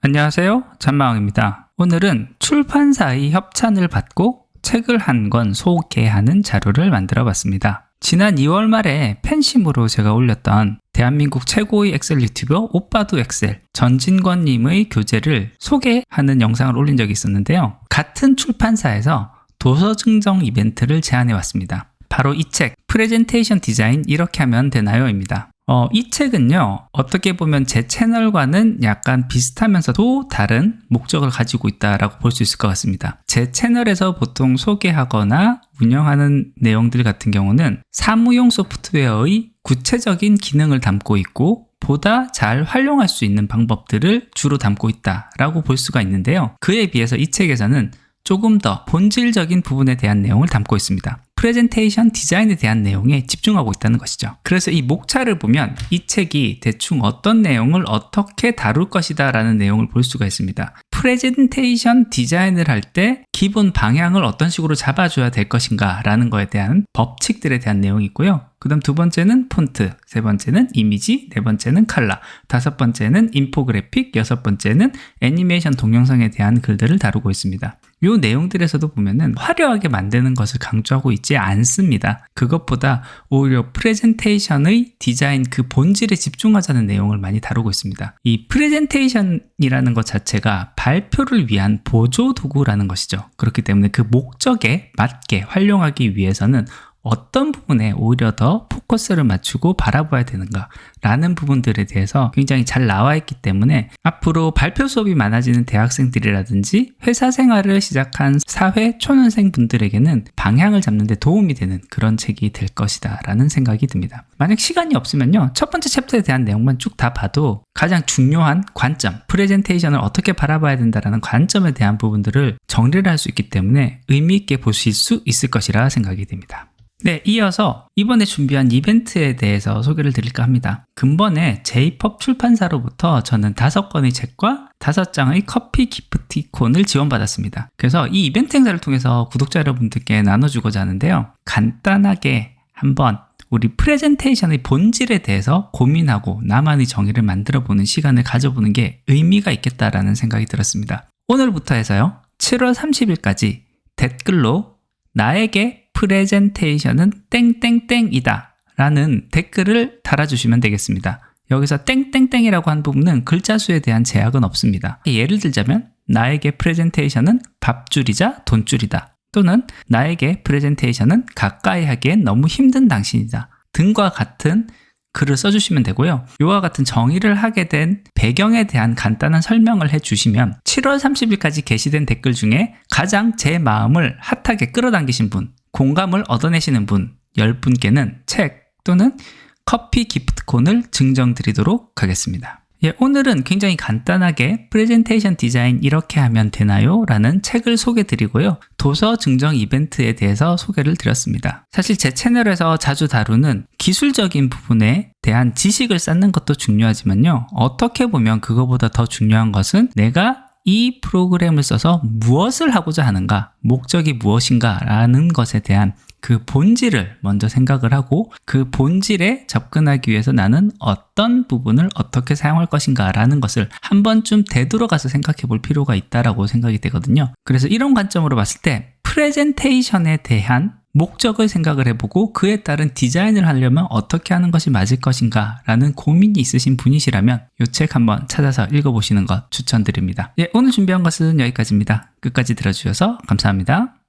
안녕하세요, 잔마왕입니다. 오늘은 출판사의 협찬을 받고 책을 한 권 소개하는 자료를 만들어 봤습니다. 지난 2월 말에 팬심으로 제가 올렸던 대한민국 최고의 엑셀 유튜버 오빠도 엑셀 전진권님의 교재를 소개하는 영상을 올린 적이 있었는데요. 같은 출판사에서 도서 증정 이벤트를 제안해 왔습니다. 바로 이 책, 프레젠테이션 디자인 이렇게 하면 되나요? 입니다. 이 책은요, 어떻게 보면 제 채널과는 약간 비슷하면서도 다른 목적을 가지고 있다라고 볼 수 있을 것 같습니다. 제 채널에서 보통 소개하거나 운영하는 내용들 같은 경우는 사무용 소프트웨어의 구체적인 기능을 담고 있고 보다 잘 활용할 수 있는 방법들을 주로 담고 있다라고 볼 수가 있는데요. 그에 비해서 이 책에서는 조금 더 본질적인 부분에 대한 내용을 담고 있습니다. 프레젠테이션 디자인에 대한 내용에 집중하고 있다는 것이죠. 그래서 이 목차를 보면 이 책이 대충 어떤 내용을 어떻게 다룰 것이다 라는 내용을 볼 수가 있습니다. 프레젠테이션 디자인을 할 때 기본 방향을 어떤 식으로 잡아줘야 될 것인가 라는 거에 대한 법칙들에 대한 내용이 있고요. 그 다음 두 번째는 폰트, 세 번째는 이미지, 네 번째는 컬러, 다섯 번째는 인포그래픽, 여섯 번째는 애니메이션 동영상에 대한 글들을 다루고 있습니다. 이 내용들에서도 보면은 화려하게 만드는 것을 강조하고 있지 않습니다. 그것보다 오히려 프레젠테이션의 디자인 그 본질에 집중하자는 내용을 많이 다루고 있습니다. 이 프레젠테이션이라는 것 자체가 발표를 위한 보조 도구라는 것이죠. 그렇기 때문에 그 목적에 맞게 활용하기 위해서는 어떤 부분에 오히려 더 포커스를 맞추고 바라봐야 되는가 라는 부분들에 대해서 굉장히 잘 나와 있기 때문에 앞으로 발표 수업이 많아지는 대학생들이라든지 회사 생활을 시작한 사회 초년생 분들에게는 방향을 잡는 데 도움이 되는 그런 책이 될 것이다 라는 생각이 듭니다. 만약 시간이 없으면요, 첫 번째 챕터에 대한 내용만 쭉 다 봐도 가장 중요한 관점, 프레젠테이션을 어떻게 바라봐야 된다라는 관점에 대한 부분들을 정리를 할 수 있기 때문에 의미 있게 보실 수 있을 것이라 생각이 됩니다. 네, 이어서 이번에 준비한 이벤트에 대해서 소개를 드릴까 합니다. 근본에 제이펍 출판사로부터 저는 5권의 책과 5장의 커피 기프티콘을 지원받았습니다. 그래서 이 이벤트 행사를 통해서 구독자 여러분들께 나눠주고자 하는데요. 간단하게 한번 우리 프레젠테이션의 본질에 대해서 고민하고 나만의 정의를 만들어보는 시간을 가져보는 게 의미가 있겠다라는 생각이 들었습니다. 오늘부터 해서요, 7월 30일까지 댓글로 나에게 프레젠테이션은 땡땡땡이다 라는 댓글을 달아주시면 되겠습니다. 여기서 땡땡땡이라고 한 부분은 글자 수에 대한 제약은 없습니다. 예를 들자면 나에게 프레젠테이션은 밥줄이자 돈줄이다, 또는 나에게 프레젠테이션은 가까이 하기엔 너무 힘든 당신이다 등과 같은 글을 써주시면 되고요. 이와 같은 정의를 하게 된 배경에 대한 간단한 설명을 해주시면 7월 30일까지 게시된 댓글 중에 가장 제 마음을 핫하게 끌어당기신 분, 공감을 얻어내시는 분 10분께는 책 또는 커피 기프트콘을 증정드리도록 하겠습니다. 오늘은 굉장히 간단하게 프레젠테이션 디자인 이렇게 하면 되나요? 라는 책을 소개드리고요. 도서 증정 이벤트에 대해서 소개를 드렸습니다. 사실 제 채널에서 자주 다루는 기술적인 부분에 대한 지식을 쌓는 것도 중요하지만요, 어떻게 보면 그거보다 더 중요한 것은 내가 이 프로그램을 써서 무엇을 하고자 하는가, 목적이 무엇인가 라는 것에 대한 그 본질을 먼저 생각을 하고 그 본질에 접근하기 위해서 나는 어떤 부분을 어떻게 사용할 것인가 라는 것을 한 번쯤 되돌아가서 생각해 볼 필요가 있다라고 생각이 되거든요. 그래서 이런 관점으로 봤을 때 프레젠테이션에 대한 목적을 생각을 해보고 그에 따른 디자인을 하려면 어떻게 하는 것이 맞을 것인가 라는 고민이 있으신 분이시라면 이 책 한번 찾아서 읽어보시는 것 추천드립니다. 오늘 준비한 것은 여기까지입니다. 끝까지 들어주셔서 감사합니다.